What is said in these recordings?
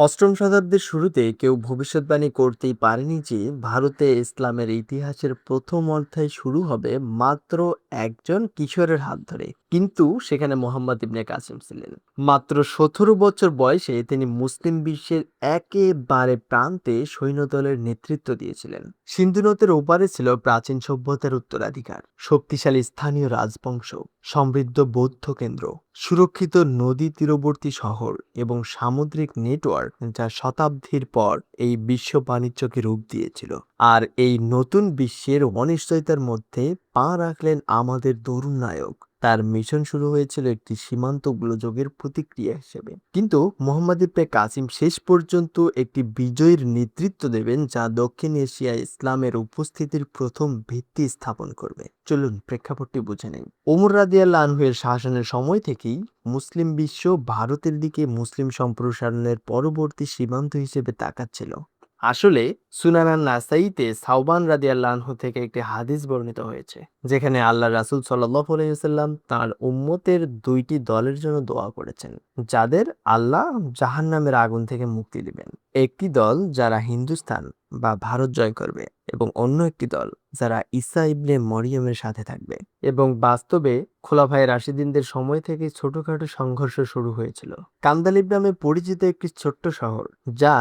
অষ্টম শতাব্দীর শুরুতে কেউ ভবিষ্যৎবাণী করতেই পারেনি যে ভারতে ইসলামের ইতিহাসের প্রথম অধ্যায় শুরু হবে মাত্র একজন কিশোরের হাত ধরে। কিন্তু সেখানে মোহাম্মদ ইবনে কাসিম ছিলেন। মাত্র 17 বছর বয়সে তিনি মুসলিম বিশ্বের একেবারে প্রান্তে সৈন্যদলের নেতৃত্ব দিয়েছিলেন। সিন্ধু নদের ওপারে ছিল প্রাচীন সভ্যতার উত্তরাধিকার, শক্তিশালী স্থানীয় রাজবংশ, সমৃদ্ধ বৌদ্ধ কেন্দ্র, সুরক্ষিত নদী তীরবর্তী শহর এবং সামুদ্রিক নেটওয়ার্ক যা শতাব্দীর পর এই বিশ্ব বাণিজ্যকে রূপ দিয়েছিল। আর এই নতুন বিশ্বের অনিশ্চয়তার মধ্যে পা রাখলেন আমাদের তরুণ নায়ক। তার মিশন শুরু হয়েছিল একটি সীমান্ত গোলযোগের প্রতিক্রিয়া হিসেবে, কিন্তু মোহাম্মদ ইবনে কাসিম শেষ পর্যন্ত একটি বিজয়ের নেতৃত্ব দেবেন যা দক্ষিণ এশিয়ায় ইসলামের উপস্থিতির প্রথম ভিত্তি স্থাপন করবে। চলুন প্রেক্ষাপটটি বুঝে নেই। ওমর রাদিয়াল্লাহু আনহু এর শাসনের সময় থেকেই মুসলিম বিশ্ব ভারতের দিকে মুসলিম সম্প্রসারণের পরবর্তী সীমান্ত হিসেবে তাকাচ্ছিল। আসলে সুনানান নাসাইতে সাওবান রাদিয়াল্লাহু আনহু থেকে একটি হাদিস বর্ণিত হয়েছে, যেখানে আল্লাহ রাসূল সাল্লাল্লাহু আলাইহি ওয়াসাল্লাম তার উম্মতের দুইটি দলের জন্য দোয়া করেছেন, যাদের আল্লাহ জাহান্নামের আগুন থেকে মুক্তি দিবেন। একটি দল যারা হিন্দুস্তান বা ভারত জয় করবে, এবং অন্য একটি দল যারা ঈসা ইবনে মরিয়মের সাথে থাকবে। এবং বাস্তবে খোলাফায়ে রাশিদিনদের সময় থেকে ছোটখাটো সংঘর্ষ শুরু হয়েছিল। কান্দালিব নামে পরিচিত একটি ছোট্ট শহর, যা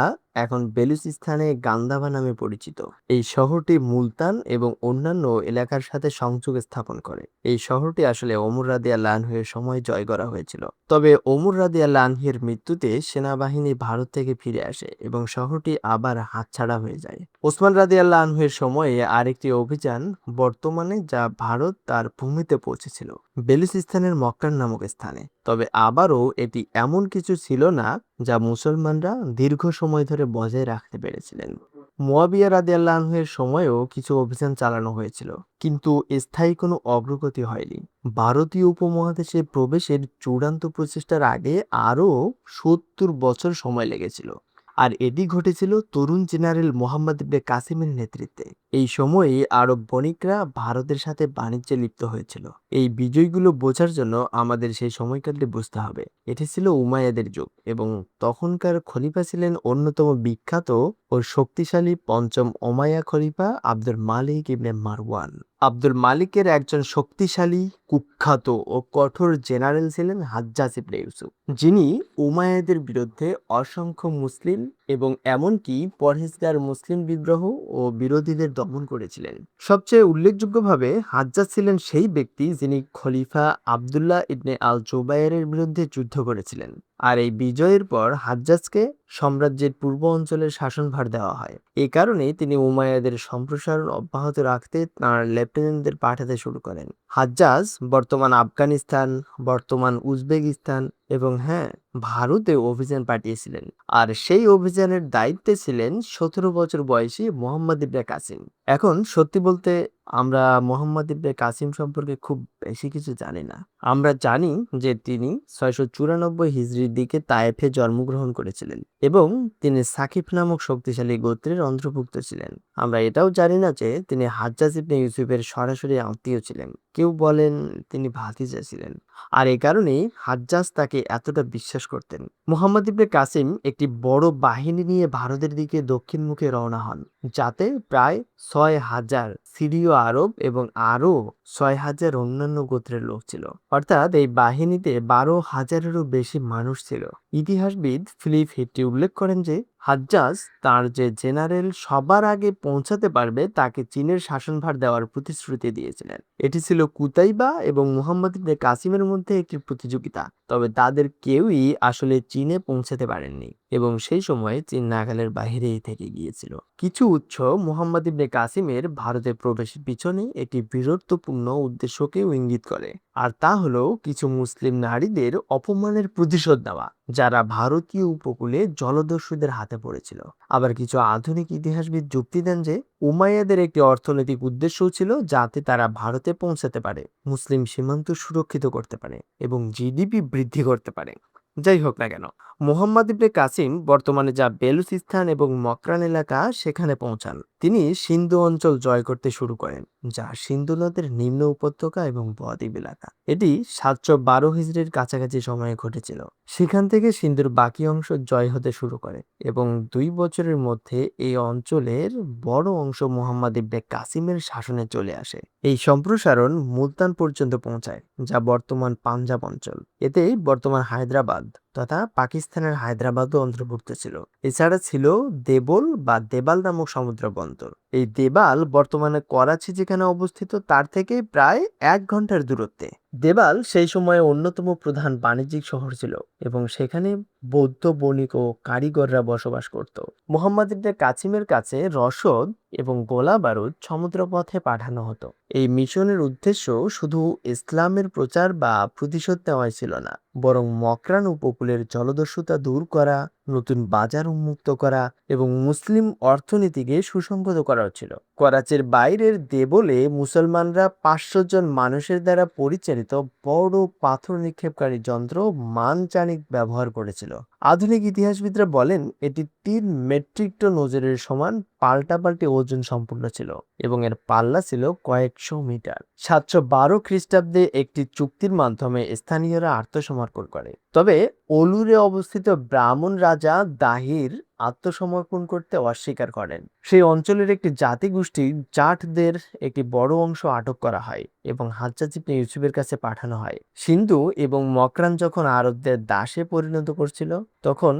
এখন বেলুচিস্তানে গান্ধাবা নামে পরিচিত। এই শহরটি মুলতান এবং অন্যান্য এলাকার সাথে সংযোগ স্থাপন করে। এই শহরটি আসলে ওমর রাদিয়াল্লাহু আনহু এর সময় জয় করা হয়েছিল। তবে ওমর রাদিয়াল্লাহু আনহু এর মৃত্যুতে সেনাবাহিনী ভারত থেকে ফিরে আসে এবং শহরটি আবার হাতছাড়া হয়ে যায়। ওসমান রাদিয়াল্লাহু আনহু এর সময়ে আরেকটি অভিযান বর্তমানে যা ভারত তার ভূমিতে পৌঁছেছিল, বেলুচিস্তানের মক্কার নামক স্থানে। তবে আবারও এটি এমন কিছু ছিল না যা মুসলমানরা দীর্ঘ সময় ধরে বজায় রাখতে পেরেছিলেন। মুয়াবিয়া রাদিয়াল্লাহু আনহু এর সময়েও কিছু অভিযান চালানো হয়েছিল, কিন্তু স্থায়ী কোনো অগ্রগতি হয়নি। ভারতীয় উপমহাদেশে প্রবেশের চূড়ান্ত প্রচেষ্টার আগে আরও 70 বছর সময় লেগেছিল। আর এটি ঘটেছিল তরুণ জেনারেল মোহাম্মদ ইবনে কাসিমের নেতৃত্বে। এই সময়ে আরব বণিকরা ভারতের সাথে বাণিজ্যে লিপ্ত হয়েছিল। এই বিজয়গুলো বোঝার জন্য আমাদের সেই সময়কালটি বুঝতে হবে। এটি ছিল উমাইয়াদের যুগ, এবং তখনকার খলিফা ছিলেন অন্যতম বিখ্যাত ও শক্তিশালী পঞ্চম উমাইয়া খলিফা আব্দুল মালিক ইবনে মারওয়ান। আব্দুল মালিকের একজন শক্তিশালী, কুখ্যাত ও কঠোর জেনারেল ছিলেন হাজ্জাজ ইবনে ইউসুফ, যিনি উমাইয়াদের বিরুদ্ধে অসংখ্য মুসলিম এবং এমনকি পরহেজগার মুসলিম বিদ্রোহ ও বিরোধীদের দমন করেছিলেন। সবচেয়ে উল্লেখযোগ্যভাবে হাজ্জাজ ছিলেন সেই ব্যক্তি যিনি খলিফা আবদুল্লাহ ইবনে আল জুবায়েরের বিরুদ্ধে যুদ্ধ করেছিলেন। আর এই বিজয়ের পর হাজ্জাজকে সাম্রাজ্যের পূর্ব অঞ্চলের শাসনভার দেওয়া হয়। এই কারণেই তিনি উমাইয়াদের সম্প্রসারণ অব্যাহত রাখতে তাঁর লেফটেন্যান্টদের পাঠাতে শুরু করেন। হাজ্জাজ বর্তমান আফগানিস্তান, বর্তমান উজবেকিস্তান এবং হ্যাঁ, ভারতে অভিযান পাঠিয়েছিলেন। আর সেই অভিযানের দায়িত্বে ছিলেন 17 বছর বয়সী মোহাম্মদ ইবনে কাসিম। এখন সত্যি বলতে আমরা মোহাম্মদ ইবনে কাসিম সম্পর্কে খুব বেশি কিছু জানি না। আমরা জানি যে তিনি 694 হিজরির দিকে তায়েফে জন্মগ্রহণ করেছিলেন, এবং তিনি সাকিফ নামক শক্তিশালী গোত্রের অন্তর্ভুক্ত ছিলেন। আমরা এটাও জানি না যে তিনি হাজ্জাজ ইবনে ইউসুফের সরাসরি আত্মীয় ছিলেন। কেউ বলেন তিনি ভাতিজা ছিলেন। আর এই কারণেই হাজ্জাজ তাকে এতটা বিশ্বাস করতেন। মুহাম্মদ ইবনে কাসিম একটি বড় বাহিনী নিয়ে ভারতের দিকে দক্ষিণমুখে রওনা হন, যাতে প্রায় 6,000 সিরীয় আরব এবং আরও 6,000 অন্যান্য গোত্রের লোক ছিল। অর্থাৎ এই বাহিনীতে 12,000-এরও বেশি মানুষ ছিল। ইতিহাসবিদ ফিলিপ হিট্টি উল্লেখ করেন যে হাজ্জাজ তার যে জেনারেল সবার আগে পৌঁছাতে পারবে তাকে চীনের শাসনভার দেওয়ার প্রতিশ্রুতি দিয়েছিলেন। এটি ছিল কুতাইবা এবং মুহাম্মদ ইবনে কাসিমের মধ্যে একটি প্রতিযোগিতা, তবে তাদের কেউই আসলে চীনে পৌঁছাতে পারেননি, এবং সেই সময়ে চীন নাগালের বাইরেই থেকে গিয়েছিল। কিছু উৎস মুহাম্মদ ইবনে কাসিমের ভারতে প্রবেশের পিছনে একটি বীরত্বপূর্ণ উদ্দেশ্যকেও ইঙ্গিত করে, আর তা হলো কিছু মুসলিম নারীদের অপমানের প্রতিশোধ নেওয়া, যারা ভারতীয় উপকূলে জলদস্যুদের হাতে পড়েছিল। আবার কিছু আধুনিক ইতিহাসবিদ যুক্তি দেন যে উমাইয়াদের একটি অর্থনৈতিক উদ্দেশ্যও ছিল, যাতে তারা ভারতে পৌঁছাতে পারে, মুসলিম সীমান্ত সুরক্ষিত করতে পারে এবং জিডিপি বৃদ্ধি করতে পারে। যাই হোক না কেন, মুহাম্মদ ইবনে কাসিম বর্তমানে যা বেলুচিস্তান এবং মকরান এলাকা সেখানে পৌঁছান। তিনি সিন্ধু অঞ্চল জয় করতে শুরু করেন, যা সিন্ধু নদের নিম্ন উপত্যকা এবং বদ্বীপ এলাকা। এটি 712 হিজরির কাছাকাছি সময়ে ঘটেছিল। সেখান থেকে সিন্ধুর বাকি অংশ জয় হতে শুরু করে এবং 2 বছরের মধ্যে এই অঞ্চলের বড় অংশ মুহাম্মদ ইবনে কাসিমের শাসনে চলে আসে। এই সম্প্রসারণ মুলতান পর্যন্ত পৌঁছায়, যা বর্তমান পাঞ্জাব অঞ্চল। এতে বর্তমান হায়দ্রাবাদ তথা পাকিস্তানের হায়দ্রাবাদও অন্তর্ভুক্ত ছিল। এছাড়া ছিল দেবল বা দেবাল নামক সমুদ্র বন্দর। এই দেবাল বর্তমানে করাচি যেখানে অবস্থিত তার থেকে প্রায় 1 ঘন্টার দূরত্বে। দেবাল সেই সময়ে অন্যতম প্রধান বাণিজ্যিক শহর ছিল এবং সেখানে বৌদ্ধ বণিক ও কারিগররা বসবাস করত। মুহাম্মদ ইবনে কাসিমের কাছে রসদ এবং গোলা বারুদ সমুদ্রপথে পাঠানো হতো। এই মিশনের উদ্দেশ্য শুধু ইসলামের প্রচার বা প্রতিশোধ নেওয়াই ছিল না, বরং মকরান উপকূলের জলদস্যুতা দূর করা, নতুন বাজার উন্মুক্ত করা এবং মুসলিম অর্থনীতিকে সুসংহত করা ছিল। করাচির বাইরের দেবলে মুসলমানরা 500 জন মানুষের দ্বারা পরিচালিত বড় পাথর নিক্ষেপকারী যন্ত্র মানচানিক ব্যবহার করেছিল। আধুনিক ইতিহাসবিদরা বলেন এটি 3 মেট্রিক টন ওজনের সমান পাল্টাপাল্টি ওজন সম্পূর্ণ ছিল এবং এর পাল্লা ছিল কয়েকশো মিটার। 712 খ্রিস্টাব্দে একটি চুক্তির মাধ্যমে স্থানীয়রা আত্মসমর্পণ করে। তবে অলুরে অবস্থিত ব্রাহ্মণ রাজা দাহির আত্মসমর্পণ করতে অস্বীকার করেন। সেই অঞ্চলের একটি জাতিগোষ্ঠী জাটদের একটি বড় অংশ আটক করা হয় এবং হাজ্জাজ ইবনে ইউসুফের কাছে পাঠানো হয়। সিন্ধু এবং মকরান যখন আরবদের দাসে পরিণত করছিল, তখন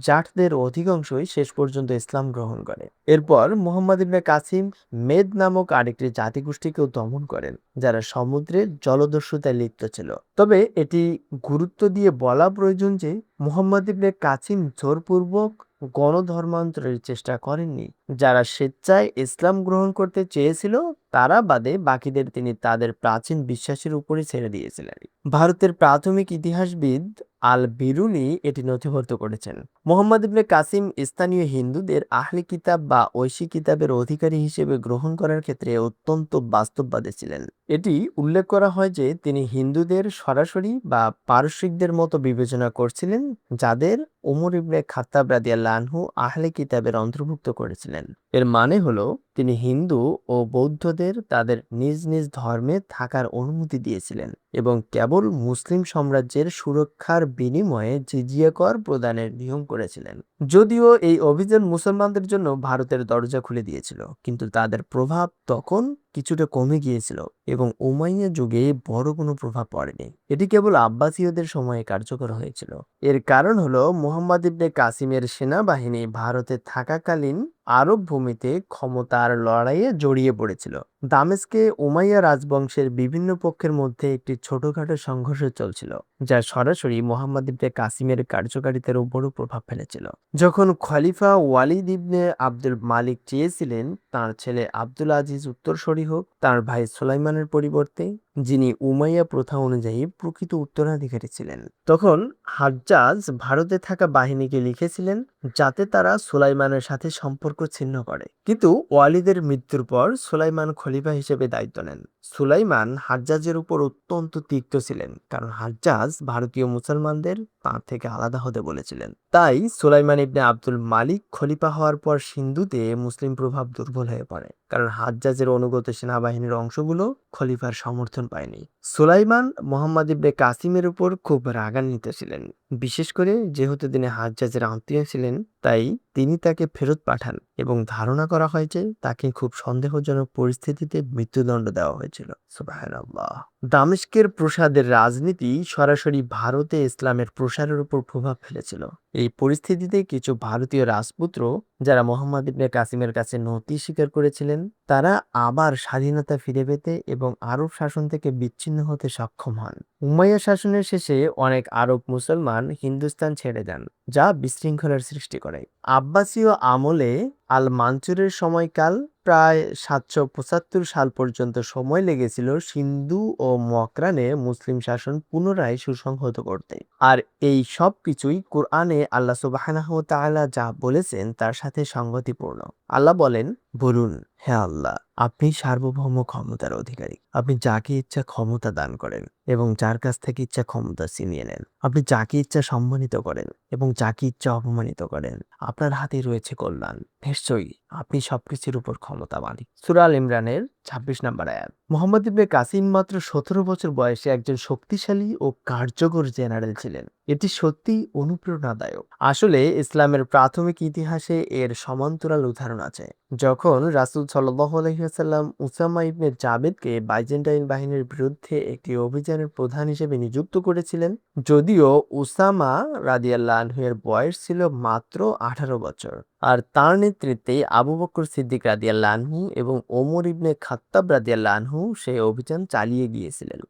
জাটদের অধিকাংশই শেষ পর্যন্ত ইসলাম গ্রহণ করে। এরপর মুহাম্মদ ইবনে কাসিম মেদ নামক আরেকটি জাতিগোষ্ঠীকেও দমন করেন, যারা সমুদ্রের জলদস্যুতায় লিপ্ত ছিল। তবে এটি গুরুত্ব দিয়ে বলা প্রয়োজন যে মুহাম্মদ ইবনে কাসিম জোরপূর্বক গণধর্মান্তরের চেষ্টা করেননি। যারা স্বেচ্ছায় ইসলাম গ্রহণ করতে চেয়েছিল তারা বাদে বাকিদের তিনি তাদের প্রাচীন বিশ্বাসের উপরই ছেড়ে দিয়েছিলেন। ভারতের প্রাথমিক ইতিহাসবিদ আল বিরুনি এটি নথিবদ্ধ করেছেন। মুহাম্মদ ইবনে কাসিম স্থানীয় হিন্দুদের আহলি কিতাব বা ঐশী কিতাবের অধিকারী হিসেবে গ্রহণ করার ক্ষেত্রে অত্যন্ত বাস্তববাদী ছিলেন। এটি উল্লেখ করা হয় যে তিনি হিন্দুদের সরাসরি বা পারসিকদের মতো বিবেচনা করছিলেন, যাদের ওমর ইবনে খাত্তাব রাদিয়াল্লাহু আনহু আহলে কিতাবের অন্তর্ভুক্ত করেছিলেন। এর মানে হলো তিনি হিন্দু ও বৌদ্ধদের তাদের নিজ নিজ ধর্মে থাকার অনুমতি দিয়েছিলেন এবং কেবল মুসলিম সাম্রাজ্যের সুরক্ষার বিনিময়ে জিজিয়া কর প্রদানের নিয়ম করেছিলেন। যদিও এই অভিযান মুসলমানদের জন্য ভারতের দরজা খুলে দিয়েছিল, কিন্তু তাদের প্রভাব তখন কিছুটা কমে গিয়েছিল এবং উমাইয়া যুগে বড় কোনো প্রভাব পড়েনি। এটি কেবল আব্বাসীয়দের সময়ে কার্যকর হয়েছিল। এর কারণ হলো মুহাম্মদ ইবনে কাসিমের সেনাবাহিনী ভারতে থাকাকালীন আরব ভূমিতে ক্ষমতার লড়াইয়ে জড়িয়ে পড়েছিল। দামেস্কে উমাইয়া রাজবংশের বিভিন্ন পক্ষের মধ্যে একটি ছোটখাটো সংঘর্ষ চলছিল, যা সরাসরি মুহাম্মদ ইবনে কাসিমের কার্যকারিতার উপরও প্রভাব ফেলেছিল। যখন খলিফা ওয়ালিদ ইবনে আব্দুল মালিক চেয়েছিলেন তার ছেলে আব্দুল আজিজ উত্তরসূরি হোক তার ভাই সুলাইমানের পরিবর্তে, যিনি উমাইয়া প্রথা অনুযায়ী প্রকৃত উত্তরাধিকারী ছিলেন, তখন হাজ্জাজ ভারতে থাকা বাহিনীকে লিখেছিলেন যাতে তারা সুলাইমানের সাথে সম্পর্ক ছিন্ন করে। কিন্তু ওয়ালিদের মৃত্যুর পর সুলাইমান খলিফা হিসেবে দায়িত্ব নেন। সুলাইমান হাজ্জাজের উপর অত্যন্ত তিক্ত ছিলেন, কারণ হাজ্জাজ ভারতীয় মুসলমানদের তাঁর থেকে আলাদা হতে বলেছিলেন। তাই সুলাইমান ইবনে আব্দুল মালিক খলিফা হওয়ার পর সিন্ধুতে মুসলিম প্রভাব দুর্বল হয়ে পড়ে, কারণ হাজ্জাজের অনুগত সেনাবাহিনীর অংশগুলো খলিফার সমর্থন পায়নি। সুলাইমান মুহাম্মদ ইবনে কাসিমের উপর খুব রাগান্বিত ছিলেন, বিশেষ করে যেহেতু তিনি হাজ্জাজের আত্মীয় ছিলেন। তাই তিনি তাকে ফেরত পাঠান এবং ধারণা করা হয় যে তাকে খুব সন্দেহজনক পরিস্থিতিতে মৃত্যুদণ্ড দেওয়া হয়েছিল। সুবহানাল্লাহ। দামেস্কের প্রসাদের রাজনীতি সরাসরি ভারতে ইসলামের প্রসারের উপর প্রভাব ফেলেছিল। এই পরিস্থিতিতে কিছু ভারতীয় রাজপুত্র যারা মুহাম্মদ ইবনে কাসিমের কাছে নতি স্বীকার করেছিলেন, তারা আবার স্বাধীনতা ফিরে পেতে এবং আরব শাসন থেকে বিচ্ছিন্ন হতে সক্ষম হন। উমাইয়া শাসনের শেষে অনেক আরব মুসলমান হিন্দুস্তান ছেড়ে যান, যা বিশৃঙ্খলার সৃষ্টি করে। আব্বাসীয় আমলে আল মানসুরের সময়কাল প্রায় 775 সাল পর্যন্ত সময় লেগেছিল সিন্ধু ও মকরানে মুসলিম শাসন পুনরায় সুসংহত করতে। আর এই সব কিছুই কোরআনে আল্লাহ সুবহানাহু ওয়া তাআলা যা বলেছেন তার সাথে সঙ্গতিপূর্ণ। আল্লাহ বলেন, বলুন হে আল্লাহ, আপনি সার্বভৌম ক্ষমতার অধিকারী। আপনি যাকে ইচ্ছা ক্ষমতা দান করেন এবং যার কাছ থেকে ইচ্ছা ক্ষমতা ছিনিয়ে নেন। আপনি যাকে ইচ্ছা সম্মানিত করেন এবং যাকে ইচ্ছা অপমানিত করেন। আপনার হাতেই রয়েছে কল্যাণ। নিশ্চয়ই আপনি সবকিছুর উপর ক্ষমতাবান। সূরা আল ইমরানের ২৬ নম্বর আয়াত। মুহাম্মদ ইবনে কাসিম মাত্র ১৭ বছর বয়সে একজন শক্তিশালী ও কার্যকর জেনারেল ছিলেন। এটি সত্যিই অনুপ্রেরণাদায়ক। আসলে ইসলামের প্রাথমিক ইতিহাসে এর সমান্তরাল উদাহরণ আছে। যখন রাসূল সাল্লাল্লাহু আলাইহি ওয়াসাল্লাম উসামা ইবনে জাবেদকে বাইজেন্টাইন বাহিনীর বিরুদ্ধে একটি অভিযানের প্রধান হিসেবে নিযুক্ত করেছিলেন, যদিও উসামা রাদিয়াল্লাহু আনহু এর বয়স ছিল মাত্র ১৮ বছর, আর তার নেতৃত্বে আবু বকর সিদ্দিক রাদিয়াল্লাহু আনহু এবং ওমর ইবনে খাত্তাব রাদিয়াল্লাহু আনহু সেই অভিযান চালিয়ে গিয়েছিলেন।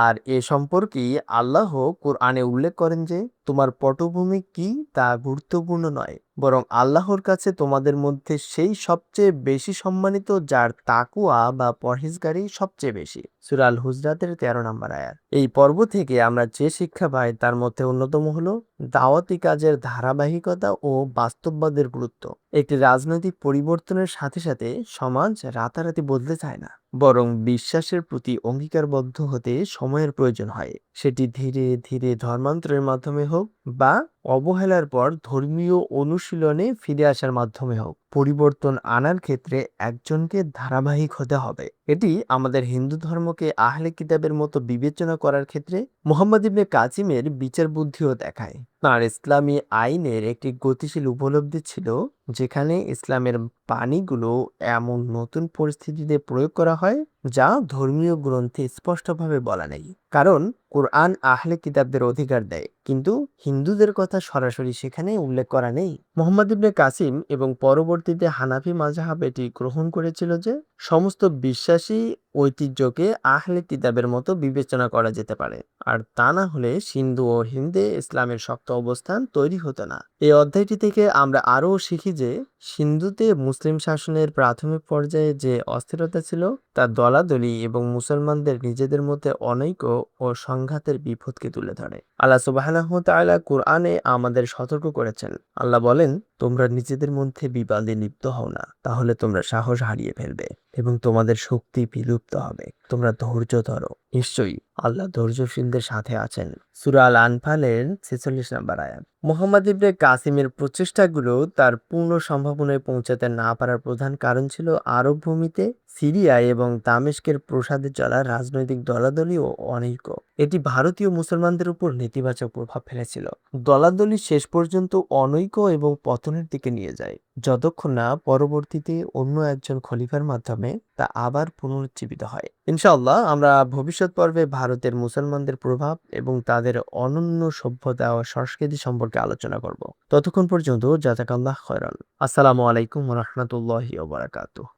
আর এ সম্পর্কেই আল্লাহ কোরআনে উল্লেখ করেন যে, তোমার পটভূমি কি তা গুরুত্বপূর্ণ নয়, বরং আল্লাহর কাছে তোমাদের মধ্যে সেই সবচেয়ে বেশি সম্মানিত যার তাকওয়া বা পরহেজগারি সবচেয়ে বেশি। সূরা আল হুজরাতের ১৩ নম্বর আয়াত। এই পর্ব থেকে আমরা যে শিক্ষা পাই তার মধ্যে অন্যতম হলো দাওয়াতি কাজের ধারাবাহিকতা ও বাস্তববাদের গুরুত্ব। একটি রাজনৈতিক পরিবর্তনের সাথে সাথে সমাজ রাতারাতি বদলে যায় না, বরং বিশ্বাসের প্রতি অঙ্গীকারবদ্ধ হতে সময়ের প্রয়োজন হয়। সেটি ধীরে ধীরে ধর্মান্তরের মাধ্যমে হোক বা অবহেলার পর ধর্মীয় অনুশীলনে ফিরে আসার মাধ্যমে হোক, পরিবর্তন আনার ক্ষেত্রে একজনকে ধারাবাহিক হতে হবে। এটি আমাদের হিন্দু ধর্মকে আহলে কিতাবের মতো বিবেচনা করার ক্ষেত্রে মুহাম্মদ ইবনে কাসিমের বিচার বুদ্ধিও দেখায়। তাঁর ইসলামী আইনের একটি গতিশীল উপলব্ধি ছিল, যেখানে ইসলামের বাণীগুলো এমন নতুন পরিস্থিতিতে প্রয়োগ করা হয় যা ধর্মীয় গ্রন্থে স্পষ্টভাবে বলা নেই। কারণ কোরআন আহলে কিতাবদের অধিকার দেয়, কিন্তু হিন্দুদের কথা সরাসরি সেখানে উল্লেখ করা নেই। মুহাম্মদ ইবনে কাসিম এবং পরবর্তীতে হানাফি মাযহাব এটি গ্রহণ করেছিল যে সমস্ত বিশ্বাসী ঐতিহ্যকে আহলে কিতাবের মতো বিবেচনা করা যেতে পারে, আর তা না হলে সিন্ধু ও হিন্দে ইসলামের শক্ত অবস্থান তৈরি হতো না। এই অধ্যায়টি থেকে আমরা আরও শিখি যে সিন্ধুতে মুসলিম শাসনের প্রাথমিক পর্যায়ে যে অস্থিরতা ছিল তা দলাদলি এবং মুসলমানদের নিজেদের মধ্যে অনৈক্য ও সংঘাতের বিপদকে তুলে ধরে। আল্লাহ সুবহানাহু ওয়া তাআলা কোরআনে আমাদের সতর্ক করেছেন। আল্লাহ বলেন, তোমরা নিজেদের মধ্যে বিবাদে লিপ্ত হও না, তাহলে তোমরা সাহস হারিয়ে ফেলবে এবং তোমাদের শক্তি বিলুপ্ত হবে। তোমরা ধৈর্য ধরো, নিশ্চয়ই আল্লাহ ধৈর্যশীলদের সাথে আছেন। সূরা আল আনফালের ৪৬ নম্বর আয়াত। মুহাম্মদ ইবনে কাসিমের প্রচেষ্টাগুলো তার পূর্ণ সম্ভাবনায় পৌঁছাতে না পারার প্রধান কারণ ছিল আরব ভূমিতে সিরিয়া এবং দামেস্কের প্রসাদে চলা রাজনৈতিক দলাদলি ও অনৈক্য। এটি ভারতীয় মুসলমানদের উপর নেতিবাচক প্রভাব ফেলেছিল। দলাদলি শেষ পর্যন্ত অনৈক্য এবং পতনের দিকে নিয়ে যায়, যতক্ষণ না পরবর্তীতে অন্য একজন খলিফার মাধ্যমে তা আবার পুনরুজ্জীবিত হয়। ইনশাআল্লাহ আমরা ভবিষ্যৎ পর্বে ভারতের মুসলমানদের প্রভাব এবং তাদের অনন্য সভ্যতা ও সংস্কৃতি সম্পর্কে আলোচনা করব। ততক্ষণ পর্যন্ত জাযাকাল্লাহ খয়রান। আসসালামু আলাইকুম ওয়া রাহমাতুল্লাহি ওয়া বারাকাতুহু।